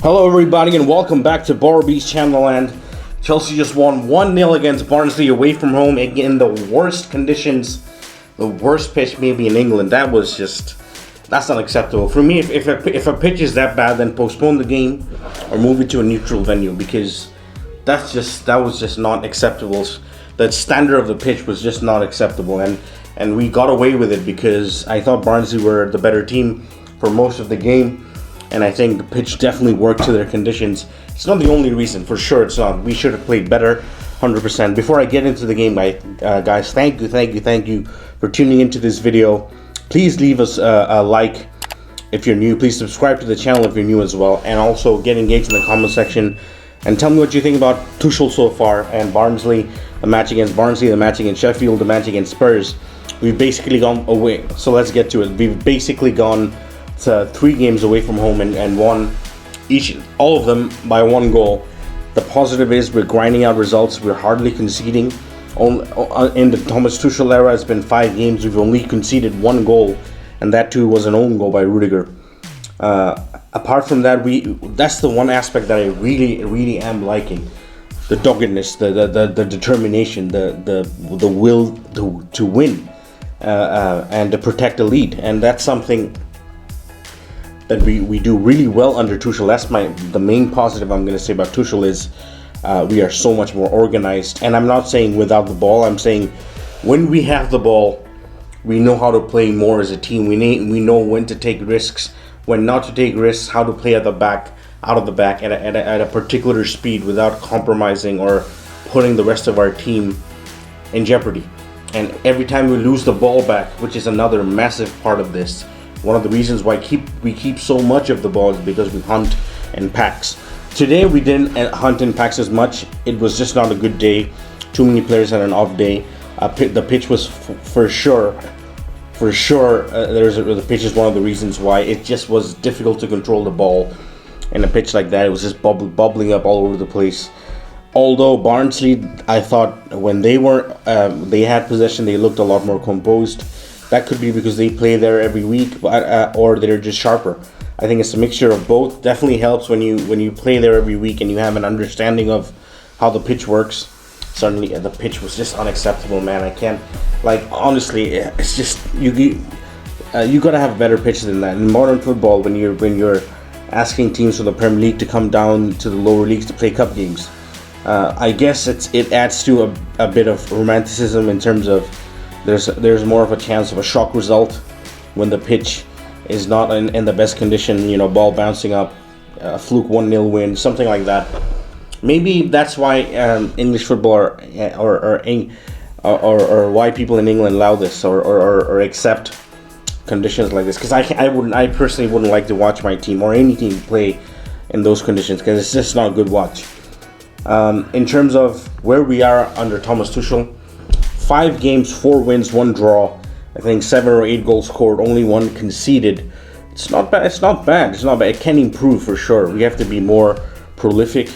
Hello everybody and welcome back to Boro Bs channel. And Chelsea just won 1-0 against Barnsley away from home in the worst conditions, the worst pitch maybe in England. That's not acceptable. For me, if a pitch is that bad, then postpone the game or move it to a neutral venue, because that was just not acceptable. The standard of the pitch was just not acceptable, and we got away with it because I thought Barnsley were the better team for most of the game. And I think the pitch definitely worked to their conditions. It's not the only reason, for sure it's not. We should have played better, 100%. Before I get into the game, guys, thank you for tuning into this video. Please leave us a like if you're new. Please subscribe to the channel if you're new as well. And also get engaged in the comment section and tell me what you think about Tuchel so far and Barnsley, the match against Barnsley, the match against Sheffield, the match against Spurs. We've basically gone away. So let's get to it. We've basically gone to 3 games away from home and won all of them by 1 goal. The positive is we're grinding out results. We're hardly conceding. In the Thomas Tuchel era, it's been 5 games. We've only conceded 1 goal, and that too was an own goal by Rudiger. Apart from that, that's the one aspect that I really am liking: the doggedness, the determination, the will to win, and to protect the lead. And that's something that we do really well under Tuchel. That's the main positive I'm going to say about Tuchel is we are so much more organized. And I'm not saying without the ball. I'm saying when we have the ball, we know how to play more as a team. We know when to take risks, when not to take risks, how to play out of the back at a particular speed without compromising or putting the rest of our team in jeopardy. And every time we lose the ball back, which is another massive part of this, one of the reasons why we keep so much of the ball is because we hunt in packs. Today we didn't hunt in packs as much. It was just not a good day. Too many players had an off day. The pitch was for sure. The pitch is one of the reasons why it just was difficult to control the ball in a pitch like that. It was just bubbling up all over the place. Although Barnsley, I thought when they had possession, they looked a lot more composed. That could be because they play there every week, or they're just sharper. I think it's a mixture of both. Definitely helps when you play there every week and you have an understanding of how the pitch works. Suddenly, the pitch was just unacceptable, man. I can't, honestly, it's just you gotta have a better pitch than that. In modern football, when you're asking teams from the Premier League to come down to the lower leagues to play cup games, I guess it adds to a bit of romanticism in terms of there's more of a chance of a shock result when the pitch is not in the best condition, ball bouncing up, a fluke 1-0 win, something like that. Maybe that's why English football or why people in England allow this or accept conditions like this, because I personally wouldn't like to watch my team or any team play in those conditions, because it's just not a good watch. In terms of where we are under Thomas Tuchel, 5 games, 4 wins, 1 draw. I think 7 or 8 goals scored, only 1 conceded. It's not bad. It can improve for sure. We have to be more prolific.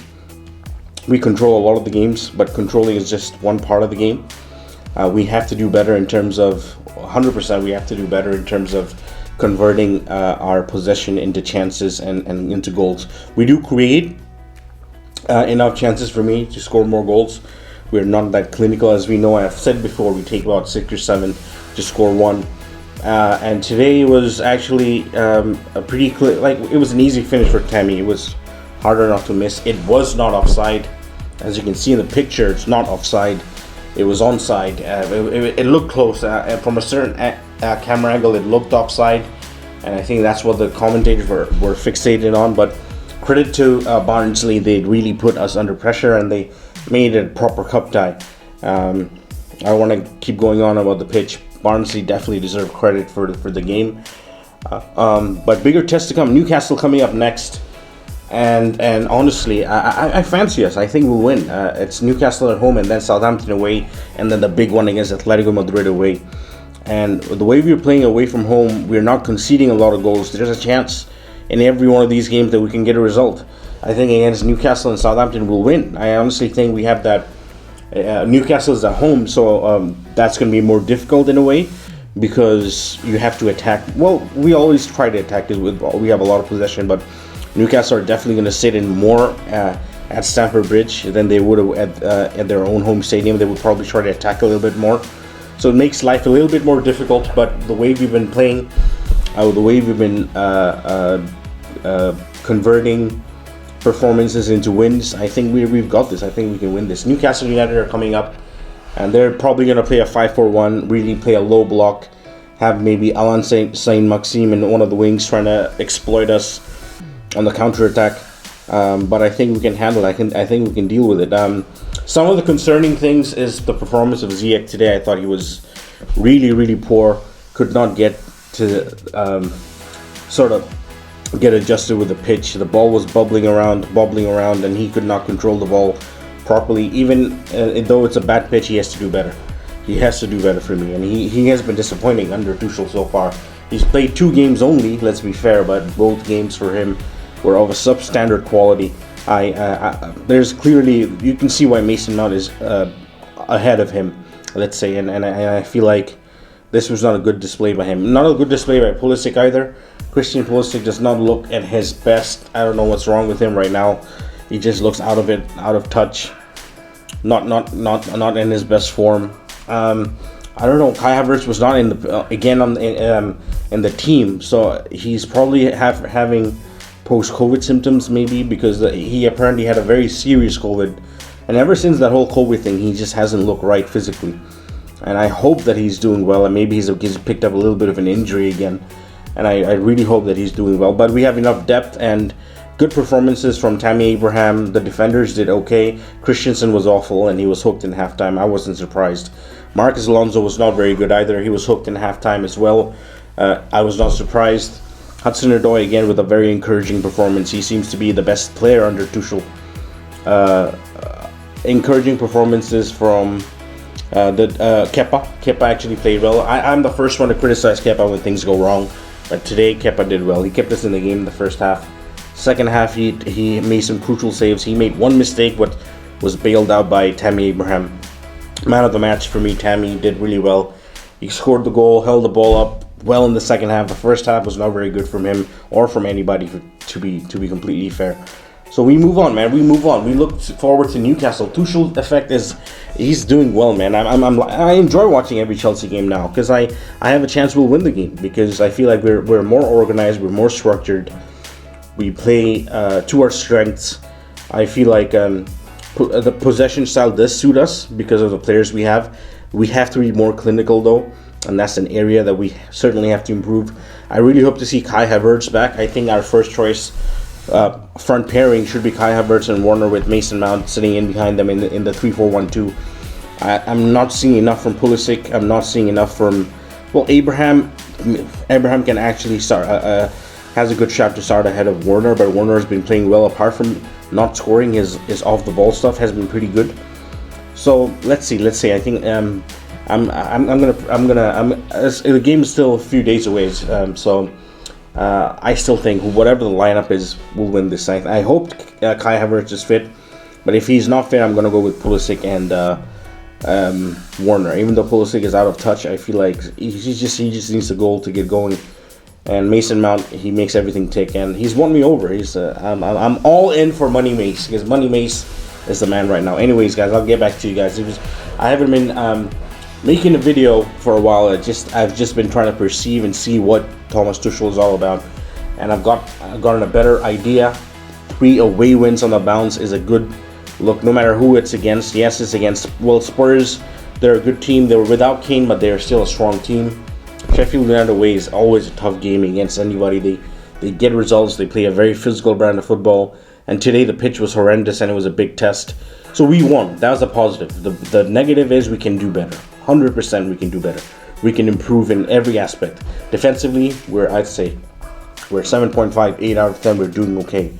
We control a lot of the games, but controlling is just one part of the game. We have to do better in terms of 100%. We have to do better in terms of converting our possession into chances and into goals. We do create enough chances for me to score more goals. We're not that clinical, as we know. I've said before, we take about 6 or 7 to score 1. And today was actually a pretty it was an easy finish for Tammy. It was harder not to miss. It was not offside. As you can see in the picture, it's not offside. It was onside. It looked close. From a certain camera angle, it looked offside. And I think that's what the commentators were fixated on. But credit to Barnsley, they really put us under pressure and they made it a proper cup tie. I want to keep going on about the pitch. Barnsley definitely deserve credit for the game. But bigger tests to come. Newcastle coming up next. And honestly, I fancy us. I think we'll win. It's Newcastle at home and then Southampton away. And then the big one against Atletico Madrid away. And the way we're playing away from home, we're not conceding a lot of goals. There's a chance in every one of these games that we can get a result. I think against Newcastle and Southampton we'll win. I honestly think we have that. Newcastle is at home, so that's going to be more difficult in a way, because you have to attack. Well, we always try to attack it we have a lot of possession, but Newcastle are definitely going to sit in more at Stamford Bridge than they would have at their own home stadium. They would probably try to attack a little bit more. So it makes life a little bit more difficult, but the way we've been playing, the way we've been converting performances into wins, I think we've got this. I think we can win this. Newcastle United are coming up, and they're probably going to play a 5-4-1, really play a low block, have maybe Alan Saint-Maxime in one of the wings trying to exploit us on the counter-attack. But I think we can handle it. I think we can deal with it. Some of the concerning things is the performance of Ziyech today. I thought he was really, really poor. Could not get to sort of get adjusted with the pitch. The ball was bobbling around, and he could not control the ball properly. Even though it's a bad pitch, he has to do better. He has to do better for me, and he has been disappointing under Tuchel so far. He's played 2 games only, let's be fair, but both games for him were of a substandard quality. There's clearly, you can see why Mason Mount is ahead of him, let's say, and I feel like this was not a good display by him. Not a good display by Pulisic either. Christian Pulisic does not look at his best. I don't know what's wrong with him right now. He just looks out of it, out of touch. Not in his best form. I don't know. Kai Havertz was not in the in the team, so he's probably having post-COVID symptoms, maybe, because he apparently had a very serious COVID, and ever since that whole COVID thing, he just hasn't looked right physically. And I hope that he's doing well, and maybe he's picked up a little bit of an injury again, and I really hope that he's doing well. But we have enough depth and good performances from Tammy Abraham. The defenders did okay. Christensen was awful, and he was hooked in halftime. I wasn't surprised. Marcus Alonso was not very good either. He was hooked in halftime as well. I was not surprised. Hudson-Odoi again with a very encouraging performance. He seems to be the best player under Tuchel. Encouraging performances from Kepa. Kepa actually played well. I'm the first one to criticize Kepa when things go wrong, but today Kepa did well. He kept us in the game in the first half. Second half, he made some crucial saves. He made one mistake, but was bailed out by Tammy Abraham. Man of the match for me, Tammy did really well. He scored the goal, held the ball up well in the second half. The first half was not very good from him or from anybody, to be completely fair. So we move on, man. We move on. We look forward to Newcastle. Tuchel effect he's doing well, man. I enjoy watching every Chelsea game now because I have a chance we'll win the game, because I feel like we're more organized, we're more structured. We play to our strengths. I feel like the possession style does suit us because of the players we have. We have to be more clinical though, and that's an area that we certainly have to improve. I really hope to see Kai Havertz back. I think our first choice front pairing should be Kai Havertz and Warner, with Mason Mount sitting in behind them in the 3-4-1-2. I'm not seeing enough from Pulisic. I'm not seeing enough from Abraham. Abraham can actually start. Has a good shot to start ahead of Warner, but Warner has been playing well. Apart from not scoring, his off the ball stuff has been pretty good. So let's see. I think the game is still a few days away. So I still think whatever the lineup is, we'll win this. I hope Kai Havertz is fit, but if he's not fit, I'm gonna go with Pulisic and Warner. Even though Pulisic is out of touch, I feel like he just needs a goal to get going. And Mason Mount, he makes everything tick, and he's won me over. I'm all in for Money Mace, because Money Mace is the man right now. Anyways, guys, I'll get back to you guys. I haven't been making a video for a while. I've just been trying to perceive and see what Thomas Tuchel is all about, and I've gotten a better idea. 3 away wins on the bounce is a good look, no matter who it's against. Yes, it's against Spurs. They're a good team. They were without Kane, but they're still a strong team. Sheffield United away is always a tough game against anybody. They get results. They play a very physical brand of football. And today the pitch was horrendous and it was a big test. So we won. That was a positive. The negative is we can do better. 100% we can do better. We can improve in every aspect. Defensively, I'd say we're 7.5, 8 out of 10. We're doing okay.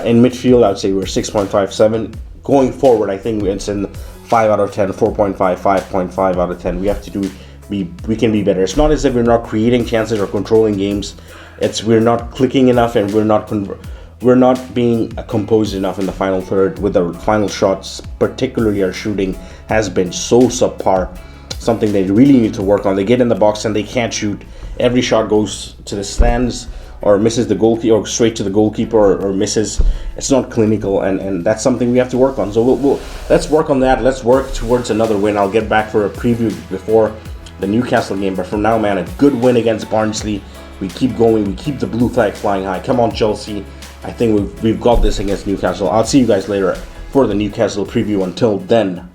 In midfield, I'd say we're 6.57. Going forward, I think it's in 5 out of 10, 4.5, 5.5 out of 10. We have to do. We can be better. It's not as if we're not creating chances or controlling games. It's we're not clicking enough, and we're not being composed enough in the final third with the final shots. Particularly our shooting has been so subpar. Something they really need to work on. They get in the box and they can't shoot. Every shot goes to the stands or misses the goalkeeper, or straight to the goalkeeper, or misses. It's not clinical, and that's something we have to work on. So let's work on that. Let's work towards another win. I'll get back for a preview before the Newcastle game, but for now, man, a good win against Barnsley. We keep going. We keep the blue flag flying high. Come on, Chelsea. I think we've got this against Newcastle. I'll see you guys later for the Newcastle preview. Until then.